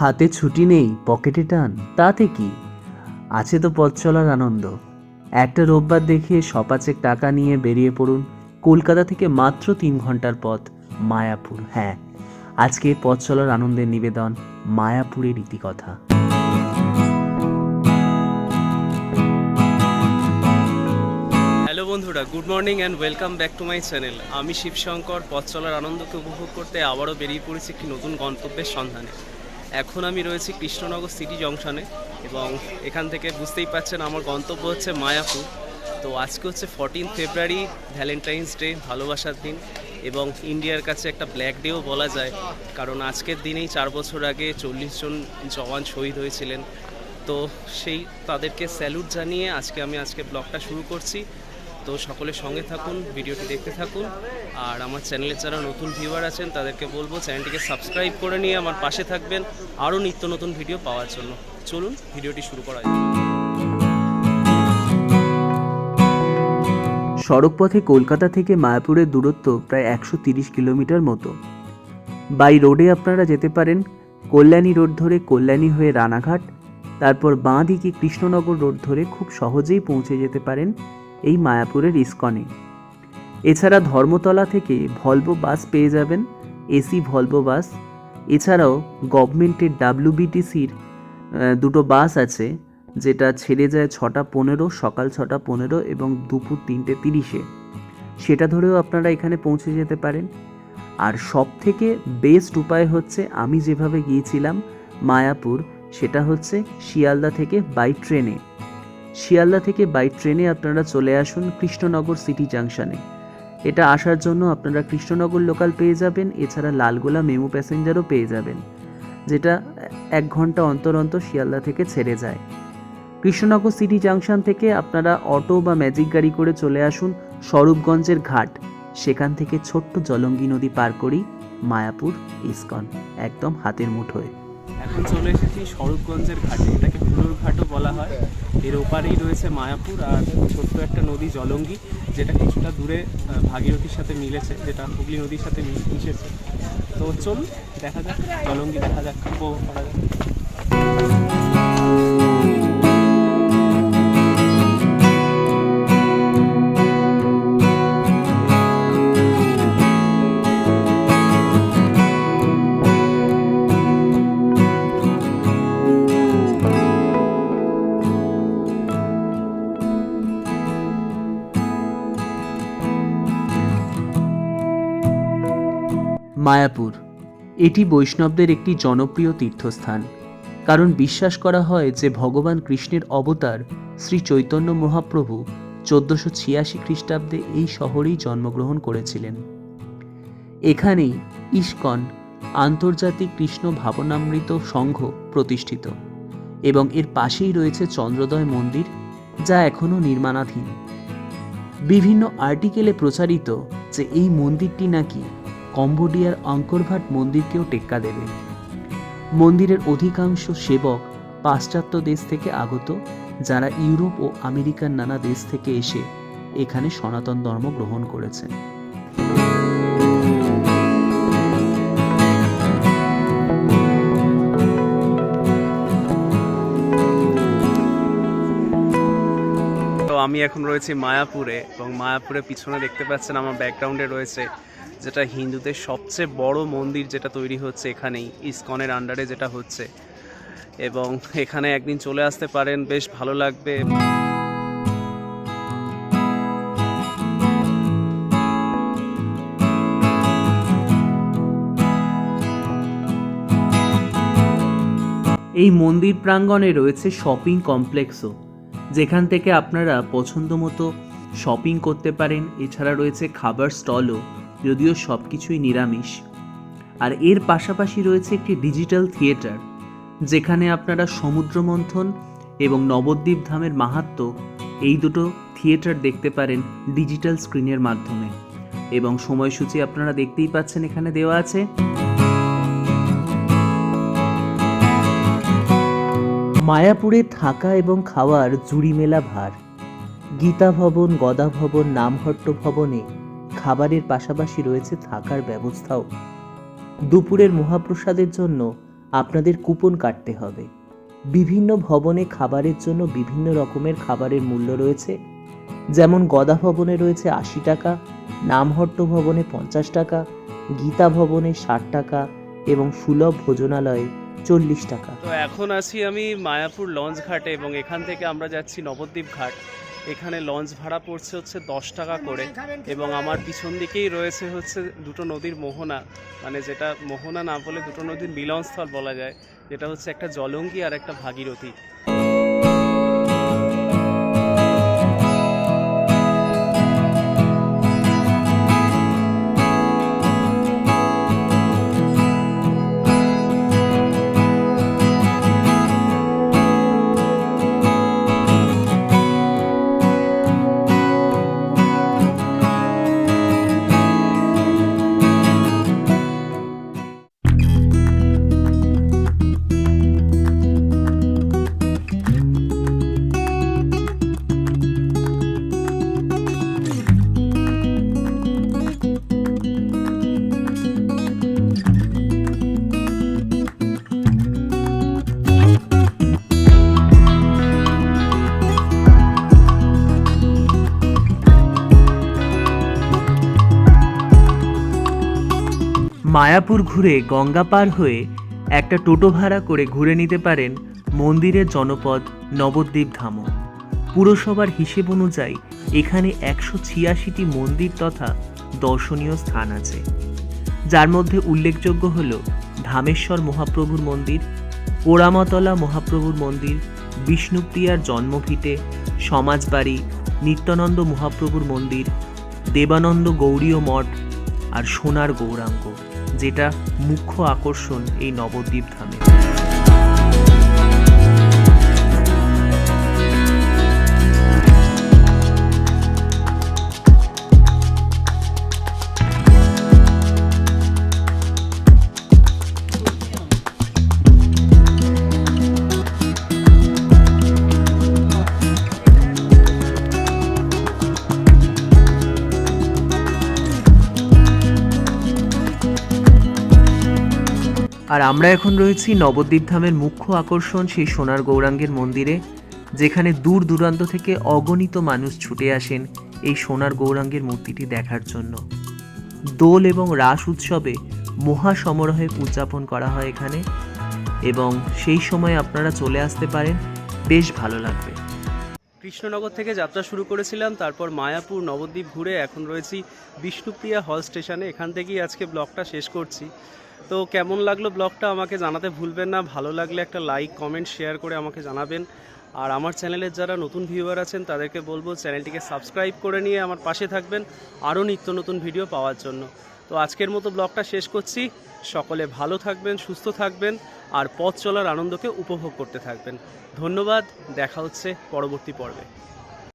হাতে ছুটি নেই, পকেটে টান, তাতে কি? আছে তো পথ চলার আনন্দ। একটা রোববার দেখে সপাচেক টাকা নিয়ে বেরিয়ে পড়ুন কলকাতা থেকে মাত্র 3 ঘন্টার পথ, মায়াপুর। হ্যাঁ, আজকে পথ চলার আনন্দের নিবেদন মায়াপুরের রীতিকথা। হ্যালো বন্ধুরা, good morning and welcome back to my channel. আমি শিবশঙ্কর। পথ চলার আনন্দকে উপভোগ করতে আবারও বেরিয়ে পড়েছি একটি নতুন গন্তব্যের সন্ধানে। এখন আমি রয়েছি কৃষ্ণনগর সিটি জংশনে এবং এখান থেকে বুঝতেই পারছেন আমার গন্তব্য হচ্ছে মায়াপুর। তো আজকে হচ্ছে 14 ফেব্রুয়ারি, ভ্যালেন্টাইন্স ডে, ভালোবাসার দিন, এবং ইন্ডিয়ার কাছে একটা ব্ল্যাক ডেও বলা যায়, কারণ আজকের দিনেই 4 বছর আগে 40 জন জওয়ান শহীদ হয়েছিলেন। তো সেই তাদেরকে স্যালুট জানিয়ে আজকে ব্লগটা শুরু করছি। তো সকলের সঙ্গে থাকুন, ভিডিওটি দেখতে থাকুন। আর আমার চ্যানেলের যারা নতুন ভিউয়ার আছেন তাদেরকে বলবো চ্যানেলটিকে সাবস্ক্রাইব করে নিয়ে আমার পাশে থাকবেন আরও নিত্য নতুন ভিডিও পাওয়ার জন্য। চলুন ভিডিওটি শুরু করা যাক। সড়কপথে কলকাতা থেকে মায়াপুরের দূরত্ব প্রায় 130 কিলোমিটার মতো। বাই রোডে আপনারা যেতে পারেন কল্যাণী রোড ধরে, কল্যাণী হয়ে রানাঘাট, তারপর বাঁ দিকে কৃষ্ণনগর রোড ধরে খুব সহজেই পৌঁছে যেতে পারেন এই মায়াপুরের ইস্কনে। এছাড়া ধর্মতলা থেকে ভলভো বাস পেয়ে যাবেন, এসি ভলভো বাস। এছাড়াও গভর্নমেন্টের WBTCর দুটো বাস আছে, যেটা ছেড়ে যায় 6:15, সকাল 6:15 এবং দুপুর 3:30-এ। সেটা ধরেও আপনারা এখানে পৌঁছে যেতে পারেন। আর সব থেকে বেস্ট উপায় হচ্ছে আমি যেভাবে গিয়েছিলাম মায়াপুর, সেটা হচ্ছে শিয়ালদা থেকে বাই ট্রেনে। শিয়ালদা থেকে বাই ট্রেনে আপনারা চলে আসুন কৃষ্ণনগর সিটি জাংশনে। এটা আসার জন্য আপনারা কৃষ্ণনগর লোকাল পেয়ে যাবেন, এছাড়া লালগোলা মেমু প্যাসেঞ্জারও পেয়ে যাবেন, যেটা 1 ঘন্টা অন্তর অন্তর শিয়ালদা থেকে ছেড়ে যায়। কৃষ্ণনগর সিটি জাংশন থেকে আপনারা অটো বা ম্যাজিক গাড়ি করে চলে আসুন স্বরূপগঞ্জের ঘাট। সেখান থেকে ছোট্ট জলঙ্গি নদী পার করি মায়াপুর ইস্কন, একদম হাতের মুঠোয়। এখন চলে এসেছি স্বরূপগঞ্জের ঘাটে, এটাকে ফুলোর ঘাটও বলা হয়। এর ওপারেই রয়েছে মায়াপুর আর ছোট্ট একটা নদী জলঙ্গি, যেটা কিছুটা দূরে ভাগীরথীর সাথে মিলেছে, যেটা হুগলি নদীর সাথে মিশেছে। তো চলুন দেখা যাক, জলঙ্গি দেখা যাক, উপভোগ করা যাক। মায়াপুর এটি বৈষ্ণবদের একটি জনপ্রিয় তীর্থস্থান, কারণ বিশ্বাস করা হয় যে ভগবান কৃষ্ণের অবতার শ্রী চৈতন্য মহাপ্রভু 1486 খ্রিস্টাব্দে এই শহরেই জন্মগ্রহণ করেছিলেন। এখানেই ইস্কন আন্তর্জাতিক কৃষ্ণ ভাবনামৃত সংঘ প্রতিষ্ঠিত এবং এর পাশেই রয়েছে চন্দ্রোদয় মন্দির, যা এখনও নির্মাণাধীন। বিভিন্ন আর্টিকেলে প্রচারিত যে এই মন্দিরটি নাকি কম্বোডিয়ার আঙ্করভাট মন্দিরকেও টেক্কা দেবে। মন্দিরের অধিকাংশ সেবক পাশ্চাত্য দেশ থেকে আগত, যারা ইউরোপ ও আমেরিকার নানা দেশ থেকে এসে এখানে সনাতন ধর্ম গ্রহণ করেছেন। তো আমি এখন রয়েছি মায়াপুরে, এবং মায়াপুরের পিছনে দেখতে পাচ্ছেন আমার ব্যাকগ্রাউন্ডে রয়েছে যেটা হিন্দুদের সবচেয়ে বড় মন্দির, যেটা তৈরি হচ্ছে এখানেই ইসকনের আন্ডারে যেটা হচ্ছে। এবং এখানে একদিন চলে আসতে পারেন, বেশ ভালো লাগবে। এই মন্দির প্রাঙ্গণে রয়েছে শপিং কমপ্লেক্সও, যেখান থেকে আপনারা পছন্দ মতো শপিং করতে পারেন। এছাড়া রয়েছে খাবার স্টলও, যদিও সব কিছুই নিরামিষ। আর এর পাশাপাশি রয়েছে একটি ডিজিটাল থিয়েটার, যেখানে আপনারা সমুদ্র মন্থন এবং নবদ্বীপ ধামের মাহাত্ম্য, এই দুটো থিয়েটার দেখতে পারেন ডিজিটাল স্ক্রিনের মাধ্যমে। এবং সময়সূচি আপনারা দেখতেই পাচ্ছেন এখানে দেওয়া আছে। মায়াপুরে থাকা এবং খাওয়ার জুড়ি মেলা ভার। গীতা ভবন, গদা ভবন, নামহট্ট ভবনে খাবারের পাশাপাশি রয়েছে থাকার ব্যবস্থাও। দুপুরের মহাপ্রসাদের জন্য আপনাদের কুপন কাটতে হবে। বিভিন্ন ভবনে খাবারের জন্য বিভিন্ন রকমের খাবারের মূল্য রয়েছে, যেমন গদা ভবনে রয়েছে 80 টাকা, নামহট্ট ভবনে 50 টাকা, গীতা ভবনে 60 টাকা এবং সুলভ ভোজনালয়ে 40 টাকা। তো এখন আছি আমি মায়াপুর লঞ্চ ঘাটে এবং এখান থেকে আমরা যাচ্ছি নবদ্বীপ ঘাট। এখানে লঞ্চ ভাড়া পড়ছে হচ্ছে 10 টাকা করে এবং আমার পিছন দিকেই রয়েছে হচ্ছে দুটো নদীর মোহনা, মানে যেটা মোহনা না বলে দুটো নদীর মিলনস্থল বলা যায়, যেটা হচ্ছে একটা জলঙ্গি আর একটা ভাগীরথী। মায়াপুর ঘুরে গঙ্গা পার হয়ে একটা টোটো ভাড়া করে ঘুরে নিতে পারেন মন্দিরের জনপদ নবদ্বীপ ধামও। পুরসভার হিসেব অনুযায়ী এখানে 186টি মন্দির তথা দর্শনীয় স্থান আছে, যার মধ্যে উল্লেখযোগ্য হল ধামেশ্বর মহাপ্রভুর মন্দির, পোড়ামাতলা মহাপ্রভুর মন্দির, বিষ্ণুপ্রিয়ার জন্মভিটে, সমাজবাড়ি, নিত্যানন্দ মহাপ্রভুর মন্দির, দেবানন্দ গৌড়ীয় মঠ আর সোনার গৌরাঙ্গ, যেটা মুখ্য আকর্ষণ এই নবদ্বীপ ধামে। আর আমরা এখন রয়েছি নবদ্বীপ ধামের মুখ্য আকর্ষণ সেই সোনার গৌরাঙ্গের মন্দিরে, যেখানে দূর দূরান্ত থেকে অগণিত মানুষ ছুটে আসেন এই সোনার গৌরাঙ্গের মূর্তিটি দেখার জন্য। দোল এবং রাস উৎসবে মহা সমারোহে উদযাপন করা হয় এখানে, এবং সেই সময় আপনারা চলে আসতে পারেন, বেশ ভালো লাগবে। কৃষ্ণনগর থেকে যাত্রা শুরু করেছিলাম, তারপর মায়াপুর নবদ্বীপ ঘুরে এখন রয়েছি বিষ্ণুপ্রিয়া হল স্টেশনে। এখান থেকেই আজকে ব্লগটা শেষ করছি। তো কেমন লাগলো ব্লগটা আমাকে জানাতে ভুলবেন না। ভালো লাগলে একটা লাইক, কমেন্ট, শেয়ার করে আমাকে জানাবেন। আর আমার চ্যানেলের যারা নতুন ভিউয়ার আছেন তাদেরকে বলবো চ্যানেলটিকে সাবস্ক্রাইব করে নিয়ে আমার পাশে থাকবেন আরও নিত্য নতুন ভিডিও পাওয়ার জন্য। তো আজকের মতো ব্লগটা শেষ করছি। সকলে ভালো থাকবেন, সুস্থ থাকবেন আর পথ চলার আনন্দকে উপভোগ করতে থাকবেন। ধন্যবাদ, দেখা হচ্ছে পরবর্তী পর্বে।